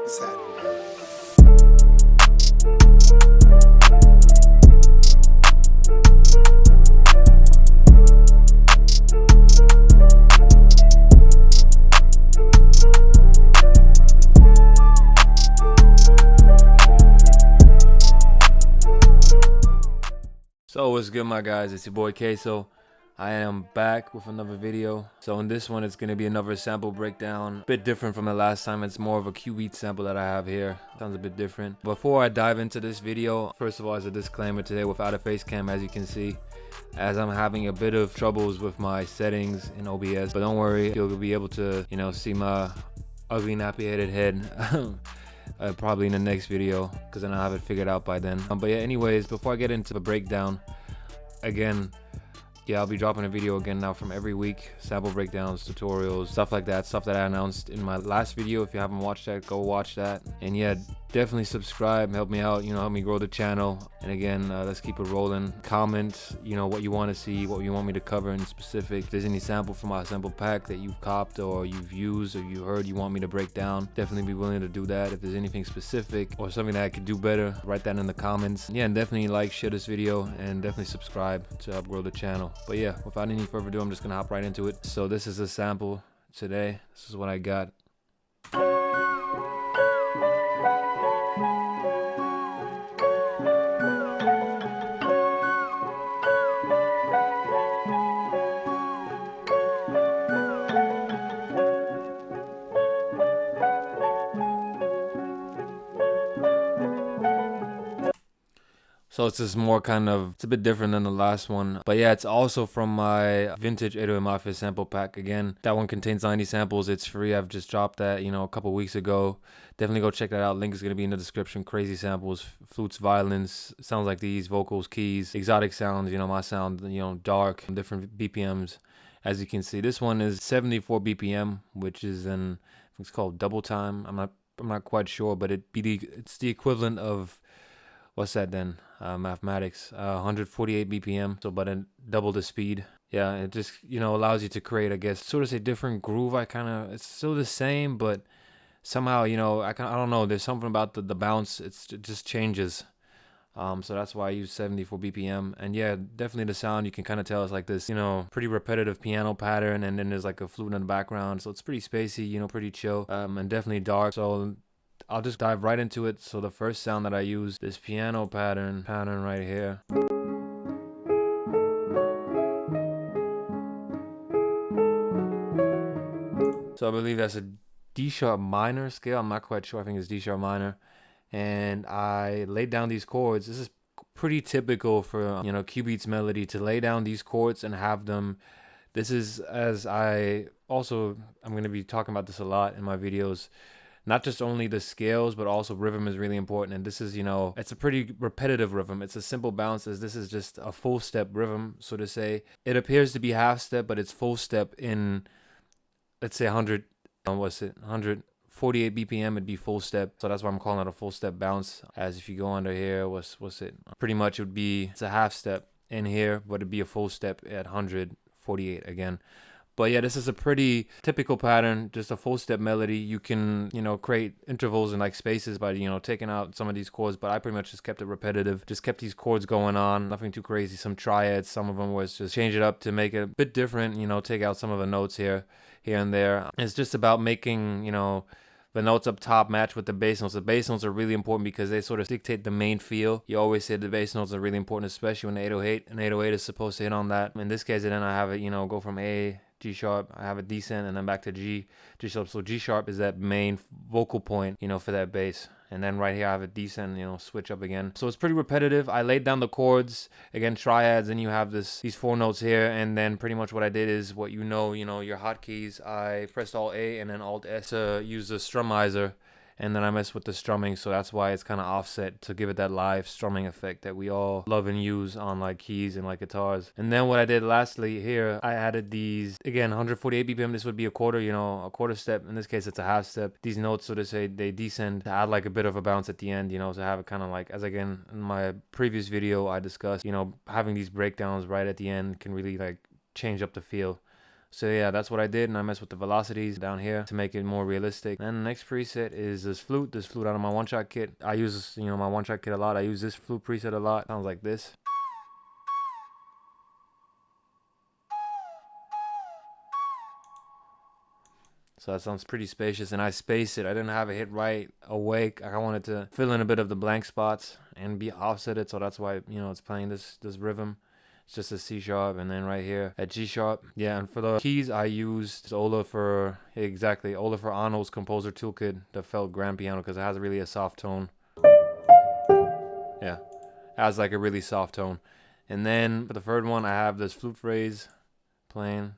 What's happening? So what's good, my guys? It's your boy Queso. I am back with another video. So in this one, it's going to be another sample breakdown. A bit different from the last time. It's more of a Cubeatz sample that I have here. Sounds a bit different. Before I dive into this video, first of all, as a disclaimer today without a face cam, as you can see, as I'm having a bit of troubles with my settings in OBS. But don't worry, you'll be able to, see my ugly nappy-headed head. Probably in the next video, because then I'll have it figured out by then. But yeah, anyways, before I get into the breakdown, again, yeah, I'll be dropping a video again now from every week. Sample breakdowns, tutorials, stuff like that. Stuff that I announced in my last video. If you haven't watched that, go watch that. And yeah, definitely subscribe, help me out, help me grow the channel. And again, let's keep it rolling. Comment, what you want to see, what you want me to cover in specific. If there's any sample from my sample pack that you've copped or you've used or you heard you want me to break down, definitely be willing to do that. If there's anything specific or something that I could do better, write that in the comments. Yeah, and definitely like, share this video, and definitely subscribe to help grow the channel. But yeah, without any further ado, I'm just gonna hop right into it. So this is a sample today. This is what I got. So it's just more it's a bit different than the last one. But yeah, it's also from my vintage 808 Mafia sample pack. Again, that one contains 90 samples. It's free. I've just dropped that, a couple weeks ago. Definitely go check that out. Link is going to be in the description. Crazy samples, flutes, violins, sounds like these, vocals, keys, exotic sounds, my sound, dark, different BPMs. As you can see, this one is 74 BPM, which is it's called double time. I'm not quite sure, but it's the equivalent of, what's that then? Mathematics, 148 BPM, so about double the speed. Yeah, it just, allows you to create, I guess, sort of a different groove. It's still the same, but somehow, I don't know, there's something about the bounce, it just changes. So that's why I use 74 BPM. And yeah, definitely the sound, you can kind of tell it's like this, pretty repetitive piano pattern, and then there's like a flute in the background. So it's pretty spacey, pretty chill, and definitely dark. So I'll just dive right into it. So the first sound that I use, this piano pattern right here. So I believe that's a D sharp minor scale. I'm not quite sure. I think it's D sharp minor. And I laid down these chords. This is pretty typical for, Cubeatz melody, to lay down these chords and have them. This is, I'm going to be talking about this a lot in my videos. Not just only the scales, but also rhythm is really important. And this is, it's a pretty repetitive rhythm. It's a simple bounce, as this is just a full step rhythm, so to say. It appears to be half step, but it's full step in, let's say 148 BPM, it'd be full step. So that's why I'm calling it a full step bounce. As if you go under here, what's it? Pretty much it's a half step in here, but it'd be a full step at 148 again. But yeah, this is a pretty typical pattern, just a full step melody. You can, create intervals and like spaces by, taking out some of these chords, but I pretty much just kept it repetitive, just kept these chords going on, nothing too crazy. Some triads, some of them was just change it up to make it a bit different, take out some of the notes here and there. It's just about making, the notes up top match with the bass notes. The bass notes are really important because they sort of dictate the main feel. You always say the bass notes are really important, especially when the 808. An 808 is supposed to hit on that. In this case, then I have it, go from A, G sharp, I have a descent, and then back to G sharp. So G sharp is that main vocal point, for that bass. And then right here I have a descent, switch up again. So it's pretty repetitive. I laid down the chords, again, triads, and you have these four notes here. And then pretty much what I did is what your hotkeys. I pressed Alt A and then Alt S to use the strummizer. And then I messed with the strumming, so that's why it's kind of offset, to give it that live strumming effect that we all love and use on like keys and like guitars. And then what I did lastly here, I added these, again, 148 BPM. This would be a quarter, a quarter step. In this case, it's a half step. These notes, so to say, they descend to add like a bit of a bounce at the end, to have it kind of like, as again, in my previous video, I discussed, having these breakdowns right at the end can really like change up the feel So yeah, that's what I did, and I messed with the velocities down here to make it more realistic. And the next preset is this flute out of my one-shot kit. I use this, you know, my one-shot kit a lot. I use this flute preset a lot. Sounds like this. So that sounds pretty spacious, and I spaced it. I didn't have it hit right away. I wanted to fill in a bit of the blank spots and be offsetted, so that's why, you know, it's playing this rhythm. It's just a C sharp, and then right here at G sharp. Yeah, and for the keys I used Olafur Arnold's Composer Toolkit, the felt grand piano, because it has really a soft tone. Yeah, it has like a really soft tone. And then for the third one, I have this flute phrase playing.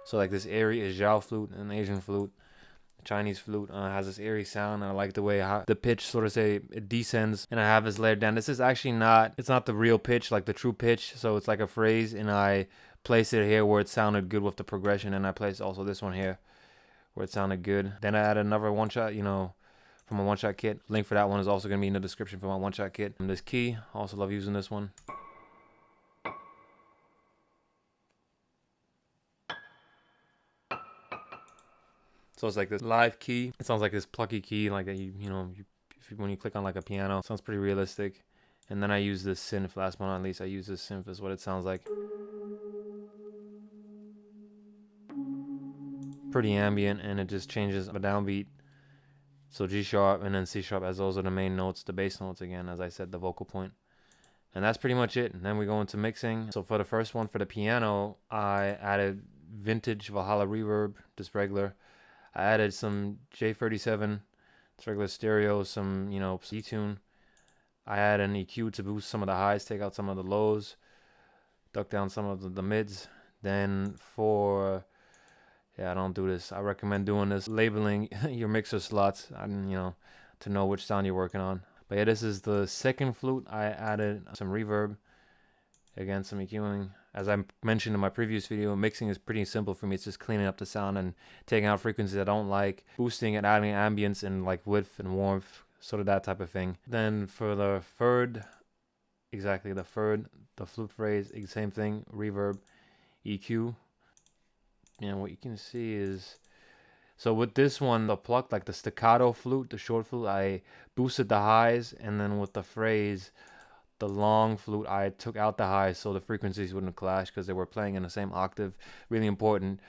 So like this airy is Zhao flute, an Asian flute. The Chinese flute has this airy sound, and I like the way the pitch sort of say it descends, and I have this layered down. This is actually it's not the real pitch, like the true pitch. So it's like a phrase, and I place it here where it sounded good with the progression, and I placed also this one here where it sounded good. Then I added another one shot, you know, from a one shot kit. Link for that one is also gonna be in the description for my one shot kit. And this key, also love using this one. So it's like this live key. It sounds like this plucky key, like that when you click on like a piano. It sounds pretty realistic. And then I use this synth. Last but not least, I use this synth is what it sounds like. Pretty ambient, and it just changes a downbeat. So G sharp and then C sharp, as those are the main notes, the bass notes again, as I said, the vocal point. And that's pretty much it. And then we go into mixing. So for the first one, for the piano, I added vintage Valhalla reverb, just regular. I added some J37, it's regular stereo, some, you know, detune. I added an EQ to boost some of the highs, take out some of the lows, duck down some of the mids. Then I don't do this. I recommend doing this, labeling your mixer slots, and to know which sound you're working on. But yeah, this is the second flute. I added some reverb, again some EQing. As I mentioned in my previous video, mixing is pretty simple for me. It's just cleaning up the sound and taking out frequencies I don't like, boosting and adding ambience and like width and warmth, sort of that type of thing. Then for the third, the flute phrase, same thing, reverb, EQ. And what you can see is, so with this one, the pluck, like the staccato flute, the short flute, I boosted the highs, and then with the phrase, the long flute, I took out the highs so the frequencies wouldn't clash because they were playing in the same octave. Really important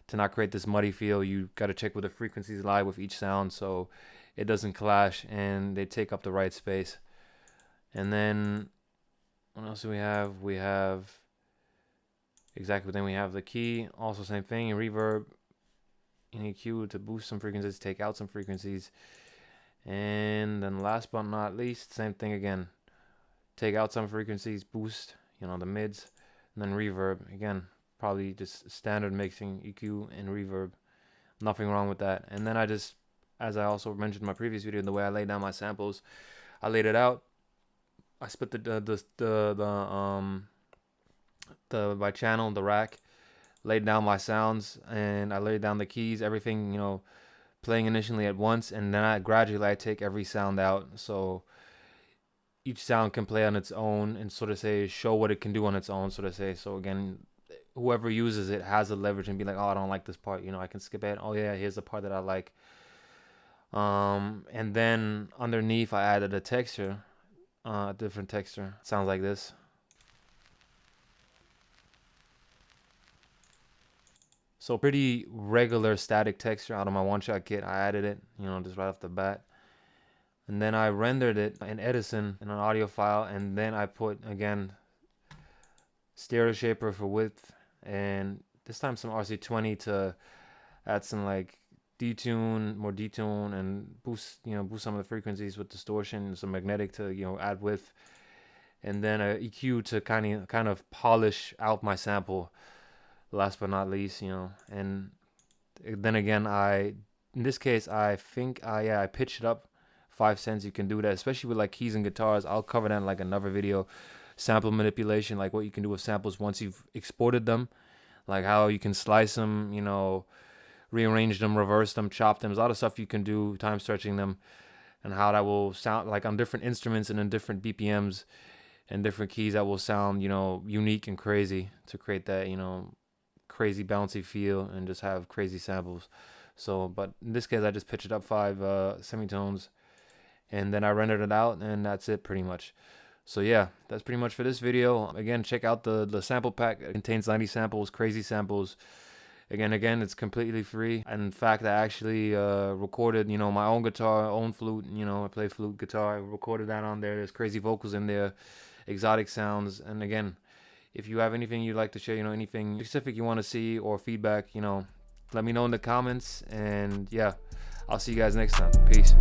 to not create this muddy feel. You got to check where the frequencies lie with each sound so it doesn't clash and they take up the right space. And then what else do we have? Then we have the key, also same thing, reverb, EQ to boost some frequencies, take out some frequencies. And then last but not least, same thing again. Take out some frequencies, boost, the mids, and then reverb. Again, probably just standard mixing, EQ and reverb. Nothing wrong with that. And then I just, as I also mentioned in my previous video, the way I laid down my samples, I laid it out. I split by channel, the rack, laid down my sounds, and I laid down the keys, everything, playing initially at once, and then I gradually take every sound out. So each sound can play on its own and sort of show what it can do on its own, sort of say. So again, whoever uses it has the leverage and be like, oh, I don't like this part, I can skip it. Oh yeah, here's the part that I like. And then underneath I added a texture, a different texture. It sounds like this. So pretty regular static texture out of my one-shot kit. I added it, just right off the bat. And then I rendered it in Edison in an audio file, and then I put, again, stereo shaper for width, and this time some RC20 to add some more detune, and boost some of the frequencies with distortion, some magnetic to add width, and then a EQ to kind of polish out my sample. Last but not least, and then again, in this case, I think I pitched it up 5 cents. You can do that, especially with like keys and guitars. I'll cover that in like another video. Sample manipulation, like what you can do with samples once you've exported them, like how you can slice them, rearrange them, reverse them, chop them. There's a lot of stuff you can do, time stretching them, and how that will sound like on different instruments and in different BPMs. and different keys that will sound, you know, unique and crazy to create that, you know, crazy bouncy feel and just have crazy samples. So, but in this case, I just pitched it up 5 semitones, and then I rendered it out, and that's it pretty much. So yeah, that's pretty much for this video. Again, check out the sample pack. It contains 90 samples, crazy samples. Again, it's completely free. And in fact, I actually recorded, you know, my own guitar, own flute. You know, I play flute guitar. I recorded that on there. There's crazy vocals in there, exotic sounds. And again, if you have anything you'd like to share, you know, anything specific you want to see or feedback, you know, let me know in the comments. And yeah, I'll see you guys next time. Peace.